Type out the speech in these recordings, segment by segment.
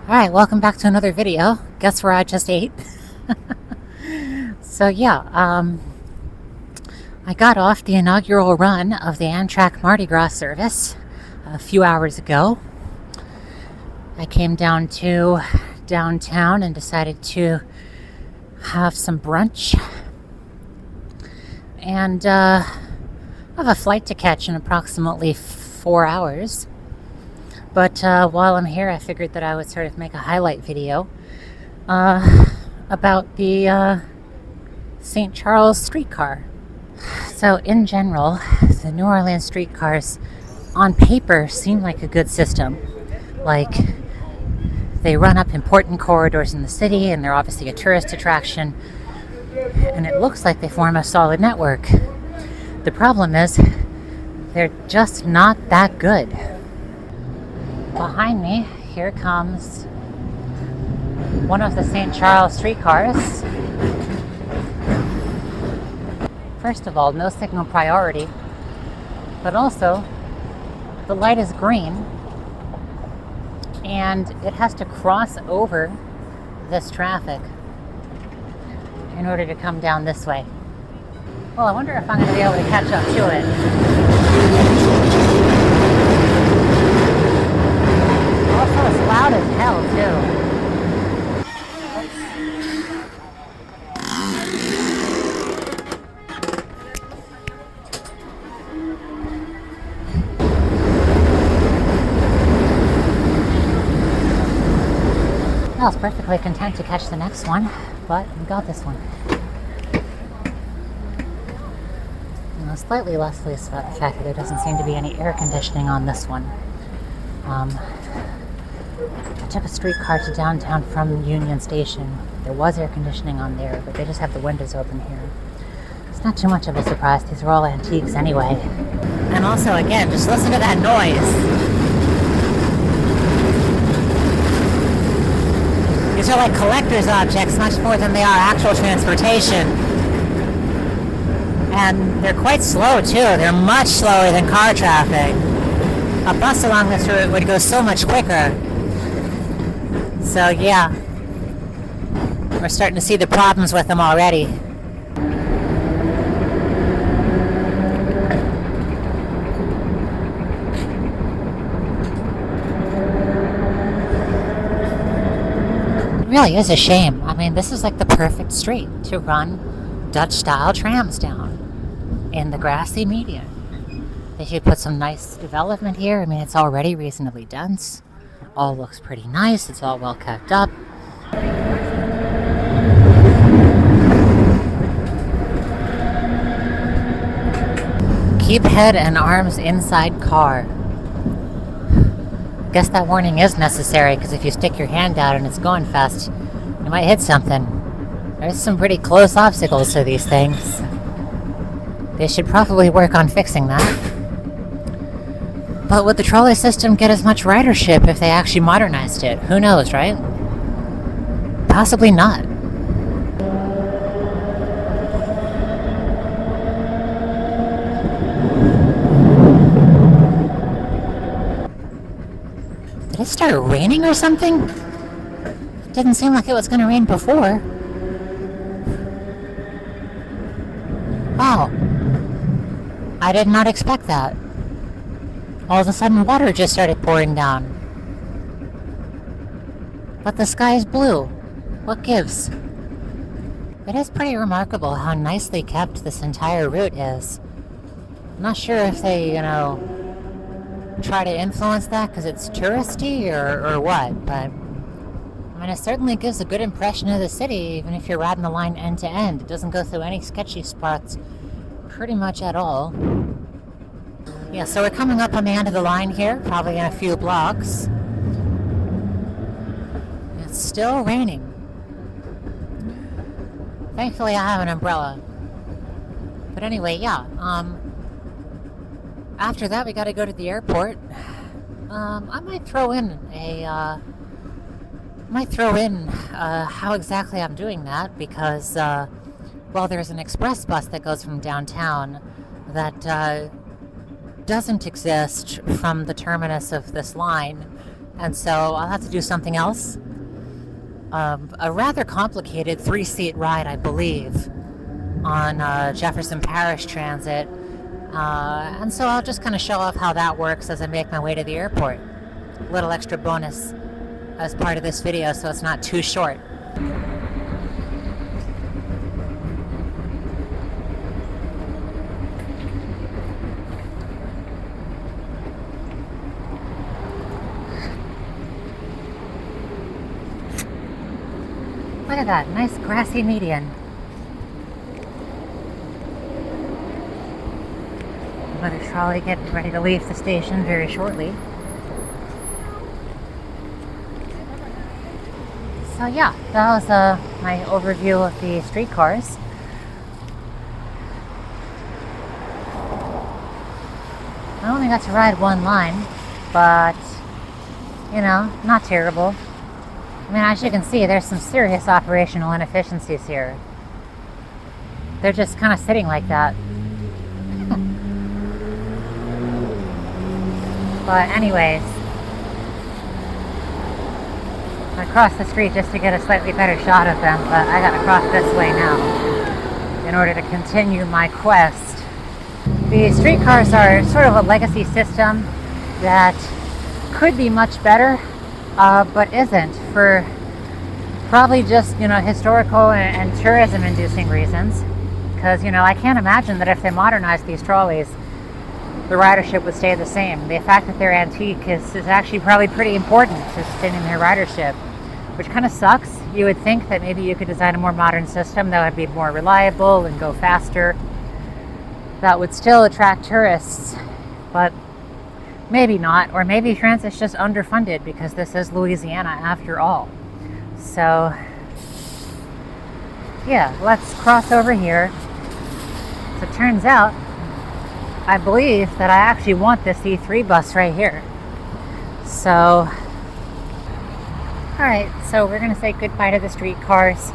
Alright, welcome back to another video. Guess where I just ate? So I got off the inaugural run of the Amtrak Mardi Gras service a few hours ago. I came down to downtown and decided to have some brunch. And I have a flight to catch in approximately 4 hours. But while I'm here, I figured that I would sort of make a highlight video about the St. Charles streetcar. So in general, the New Orleans streetcars on paper seem like a good system. Like, they run up important corridors in the city, and they're obviously a tourist attraction, and it looks like they form a solid network. The problem is, they're just not that good. Behind me, here comes one of the St. Charles streetcars. First of all, no signal priority, but also the light is green and it has to cross over this traffic in order to come down this way. Well, I wonder if I'm going to be able to catch up to it. Also, it's loud as hell, too. I was perfectly content to catch the next one, but we got this one. Slightly less the fact that there doesn't seem to be any air conditioning on this one. I took a streetcar to downtown from Union Station. There was air conditioning on there, but they just have the windows open here. It's not too much of a surprise. These are all antiques anyway. And also, again, just listen to that noise. These are like collector's objects, much more than they are actual transportation. And they're quite slow, too. They're much slower than car traffic. A bus along this route would go so much quicker. So, yeah. We're starting to see the problems with them already. It really is a shame. I mean, this is like the perfect street to run Dutch-style trams down in the grassy median. They should put some nice development here. I mean, it's already reasonably dense. All looks pretty nice. It's all well kept up. Keep head and arms inside car. I guess that warning is necessary, because if you stick your hand out and it's going fast, you might hit something. There's some pretty close obstacles to these things. They should probably work on fixing that. But would the trolley system get as much ridership if they actually modernized it? Who knows, right? Possibly not. Did it start raining or something? It didn't seem like it was going to rain before. Wow. I did not expect that. All of a sudden, water just started pouring down. But the sky is blue. What gives? It is pretty remarkable how nicely kept this entire route is. I'm not sure if they, try to influence that because it's touristy or what, but I mean, it certainly gives a good impression of the city, even if you're riding the line end to end. It doesn't go through any sketchy spots pretty much at all. Yeah, so we're coming up on the end of the line here, probably in a few blocks. It's still raining. Thankfully, I have an umbrella. But anyway, yeah. After that, we got to go to the airport. I might throw in how exactly I'm doing that, because well, there's an express bus that goes from downtown that doesn't exist from the terminus of this line And so I'll have to do something else. A rather complicated 3-seat ride, I believe, on Jefferson Parish Transit. And so I'll just kind of show off how that works as I make my way to the airport. A little extra bonus as part of this video so it's not too short. Look at that, nice grassy median. Another trolley getting ready to leave the station very shortly. So yeah, that was my overview of the streetcars. I only got to ride one line, but you know, not terrible. I mean, as you can see, there's some serious operational inefficiencies here. They're just kind of sitting like that. But anyways, I crossed the street just to get a slightly better shot of them, but I gotta cross this way now in order to continue my quest. The streetcars are sort of a legacy system that could be much better, but isn't, for probably just, you know, historical and tourism inducing reasons. Because, you know, I can't imagine that if they modernized these trolleys, the ridership would stay the same. The fact that they're antique is actually probably pretty important to sustaining their ridership, which kind of sucks. You would think that maybe you could design a more modern system that would be more reliable and go faster, that would still attract tourists, but maybe not. Or maybe transit's just underfunded because this is Louisiana after all. So yeah, let's cross over here. So it turns out, I believe that I actually want this E3 bus right here. So alright, so we're going to say goodbye to the streetcars.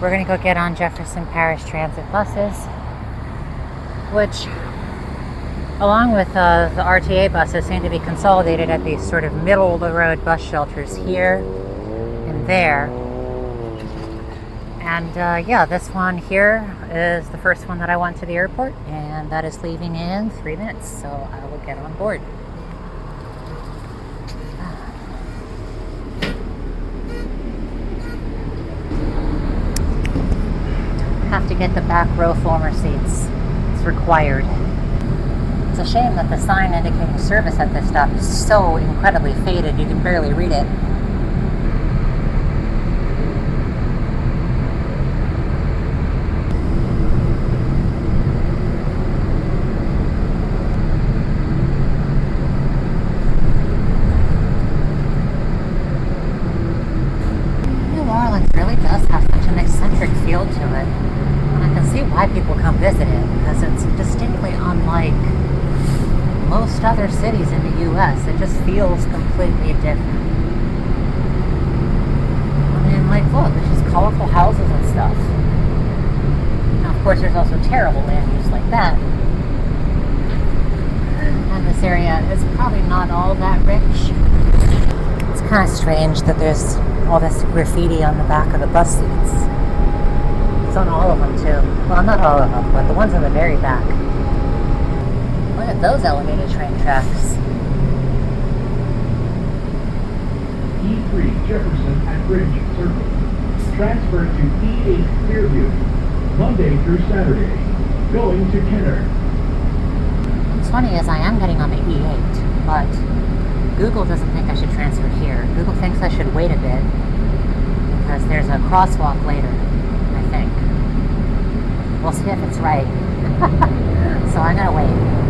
We're going to go get on Jefferson Parish Transit buses, which, along with the RTA buses, seem to be consolidated at these sort of middle-of-the-road bus shelters here and there. And yeah, this one here is the first one that I want to the airport, and that is leaving in 3 minutes, so I will get on board. Have to get the back row former seats. It's required. It's a shame that the sign indicating service at this stop is so incredibly faded you can barely read it. New Orleans really does have such an eccentric feel to it. And I can see why people come visit it, because it's distinctly unlike most other cities in the U.S. It just feels completely different. I mean, like, look, there's just colorful houses and stuff. Now, of course, there's also terrible land use like that. And this area is probably not all that rich. It's kind of strange that there's all this graffiti on the back of the bus seats. It's on all of them, too. Well, not all of them, but the ones in the very back. Look at those elevated train tracks. E3 Jefferson at Bridge Circle. Transfer to E8 Fairview. Monday through Saturday. Going to Kenner. What's funny is I am getting on the E8, but Google doesn't think I should transfer here. Google thinks I should wait a bit because there's a crosswalk later, I think. We'll see if it's right. So I'm gonna wait.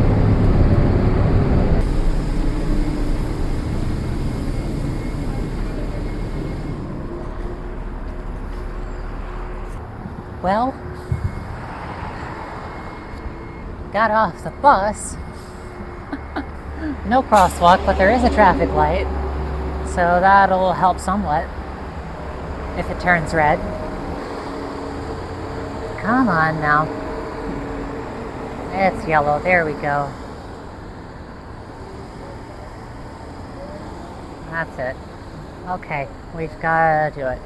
Well, got off the bus. No crosswalk, but there is a traffic light, so that'll help somewhat if it turns red. Come on now. It's yellow. There we go. That's it. Okay, we've got to do it.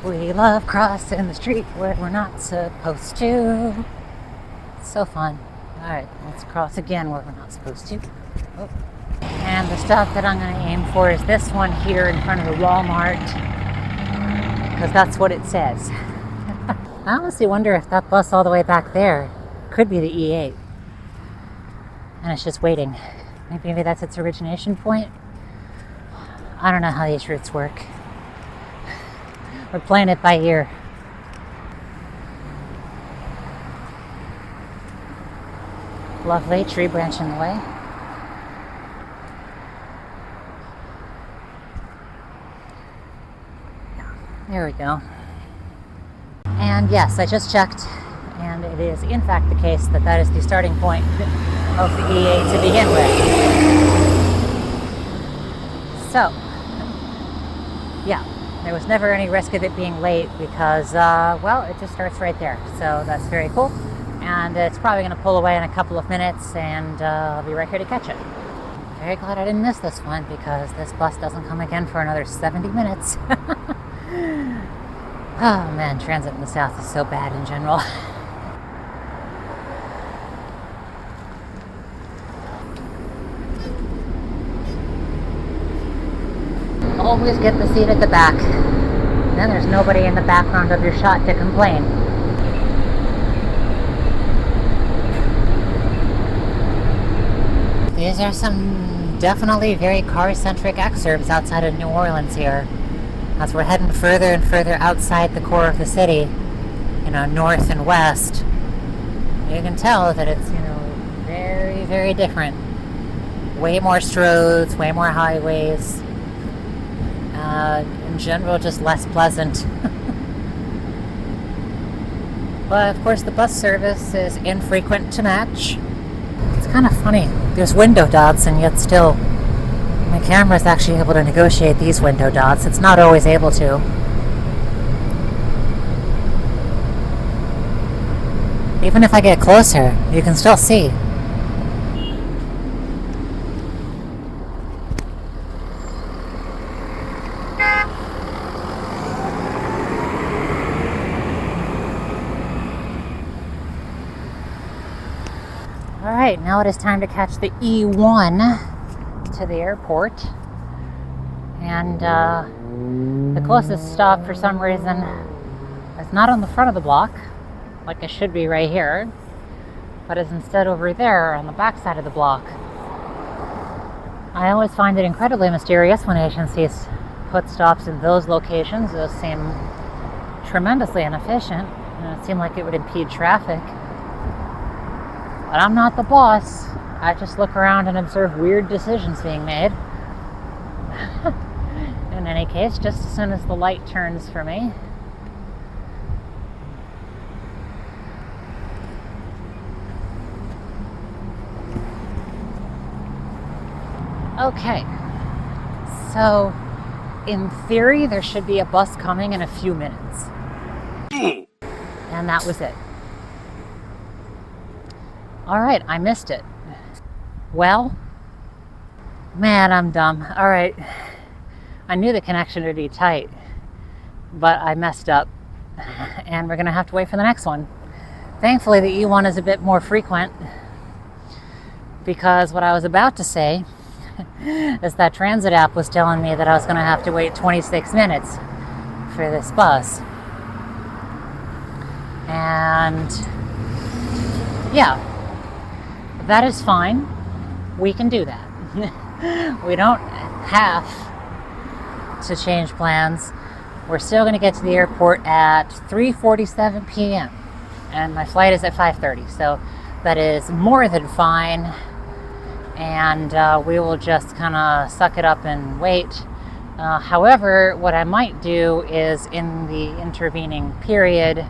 We love crossing the street where we're not supposed to. So fun. Alright, let's cross again where we're not supposed to. Oh. And the stop that I'm going to aim for is this one here in front of the Walmart, because that's what it says. I honestly wonder if that bus all the way back there could be the E8. And it's just waiting. Maybe that's its origination point. I don't know how these routes work. We're playing it by ear. Lovely tree branch in the way. There we go. And yes, I just checked, and it is in fact the case that that is the starting point of the E8 to begin with. So, yeah, there was never any risk of it being late because, well, it just starts right there. So that's very cool. And it's probably going to pull away in a couple of minutes, and I'll be right here to catch it. Very glad I didn't miss this one because this bus doesn't come again for another 70 minutes. Oh man, transit in the South is so bad in general. Always get the seat at the back. Then there's nobody in the background of your shot to complain. These are some definitely very car-centric excerpts outside of New Orleans here. As we're heading further and further outside the core of the city, you know, north and west, you can tell that it's, you know, very, very different. Way more roads, way more highways. In general, just less pleasant. But of course, the bus service is infrequent to match. It's kind of funny. There's window dots, and yet still my camera is actually able to negotiate these window dots. It's not always able to. Even if I get closer, you can still see. Alright, now it is time to catch the E1 to the airport, and the closest stop for some reason is not on the front of the block like it should be right here, but is instead over there on the back side of the block. I always find it incredibly mysterious when agencies put stops in those locations. Those seem tremendously inefficient, and it seemed like it would impede traffic. But I'm not the boss. I just look around and observe weird decisions being made. In any case, just as soon as the light turns for me. Okay. So, in theory, there should be a bus coming in a few minutes. And that was it. Alright, I missed it. Well, man, I'm dumb. Alright, I knew the connection would be tight, but I messed up, and we're going to have to wait for the next one. Thankfully, the E1 is a bit more frequent, because what I was about to say is that transit app was telling me that I was going to have to wait 26 minutes for this bus. And yeah, that is fine. We can do that. We don't have to change plans. We're still going to get to the airport at 3:47 p.m. and my flight is at 5:30, so that is more than fine. And we will just kind of suck it up and wait. However, what I might do is in the intervening period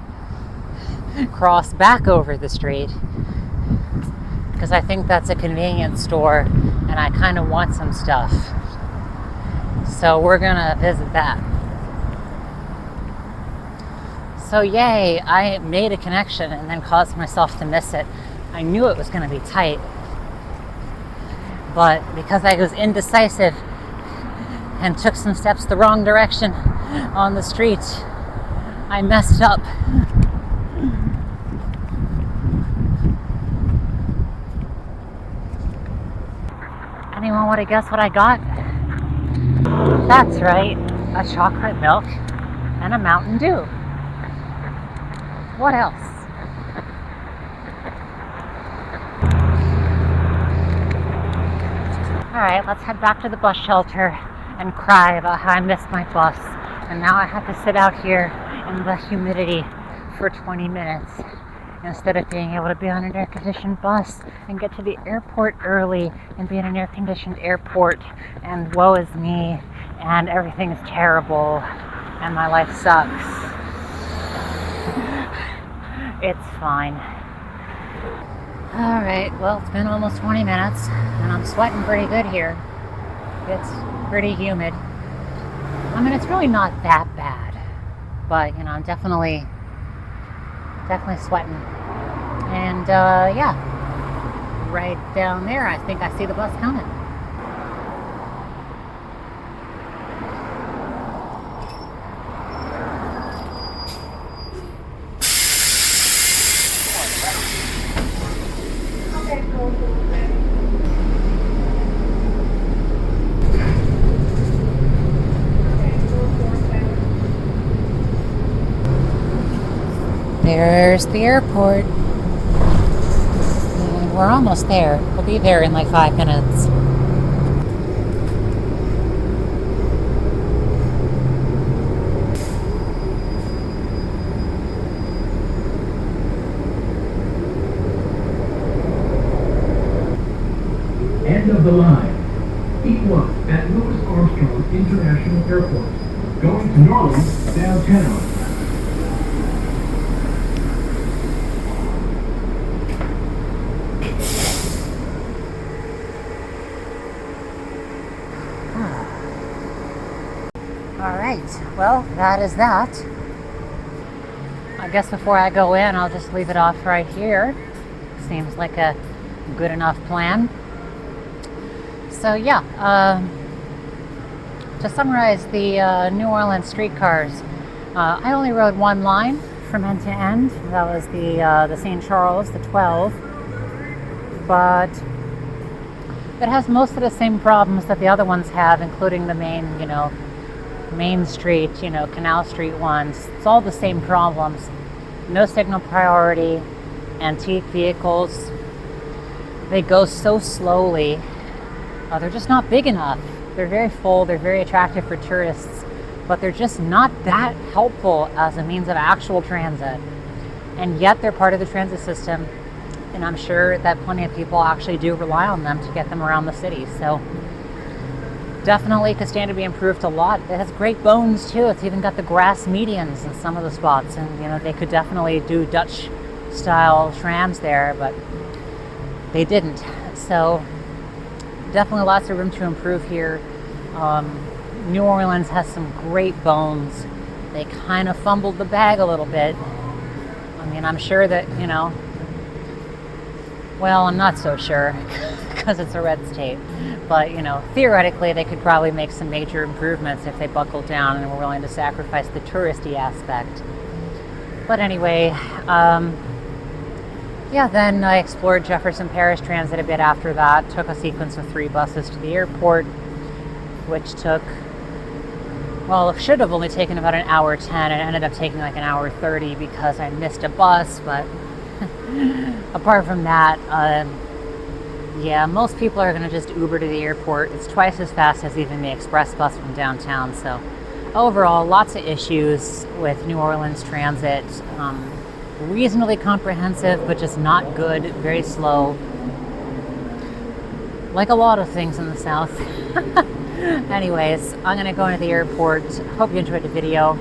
cross back over the street, because I think that's a convenience store and I kind of want some stuff. So we're gonna visit that. So yay, I made a connection and then caused myself to miss it. I knew it was going to be tight, but because I was indecisive and took some steps the wrong direction on the street, I messed up. Anyone want to guess what I got? That's right, a chocolate milk and a Mountain Dew. What else? Alright, let's head back to the bus shelter and cry about how I missed my bus. And now I have to sit out here in the humidity for 20 minutes instead of being able to be on an air-conditioned bus and get to the airport early and be in an air-conditioned airport. And woe is me, and everything is terrible, and my life sucks. It's fine. Alright, well, it's been almost 20 minutes, and I'm sweating pretty good here. It's pretty humid. I mean, it's really not that bad, but, you know, I'm definitely sweating. And, yeah, right down there, I think I see the bus coming. There's the airport. And we're almost there. We'll be there in like 5 minutes. End of the line. E1 at Louis Armstrong International Airport. Going to New Orleans, downtown. Alright, well, that is that. I guess before I go in, I'll just leave it off right here. Seems like a good enough plan. So yeah, to summarize the New Orleans streetcars, I only rode one line from end to end. That was the St. Charles, the 12. But it has most of the same problems that the other ones have, including the main, Main Street, Canal Street ones. It's all the same problems. No signal priority, antique vehicles. They go so slowly. They're just not big enough. They're very full, they're very attractive for tourists, but they're just not that helpful as a means of actual transit. And yet they're part of the transit system, and I'm sure that plenty of people actually do rely on them to get them around the city. So definitely could stand to be improved a lot. It has great bones too. It's even got the grass medians in some of the spots, and they could definitely do Dutch style trams there, but they didn't. So definitely lots of room to improve here. New Orleans has some great bones. They kind of fumbled the bag a little bit. I mean, I'm sure that, well, I'm not so sure because it's a red state. But, theoretically, they could probably make some major improvements if they buckled down and were willing to sacrifice the touristy aspect. But anyway, yeah, then I explored Jefferson Parish Transit a bit after that. Took a sequence of 3 buses to the airport, which took, well, it should have only taken about an hour 10. It ended up taking like an hour 30 because I missed a bus. But apart from that, yeah, most people are going to just Uber to the airport. It's twice as fast as even the express bus from downtown. So overall, lots of issues with New Orleans transit. Reasonably comprehensive, but just not good, very slow. Like a lot of things in the South. Anyways, I'm going to go into the airport. Hope you enjoyed the video.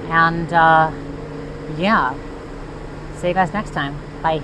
And, yeah. See you guys next time. Bye.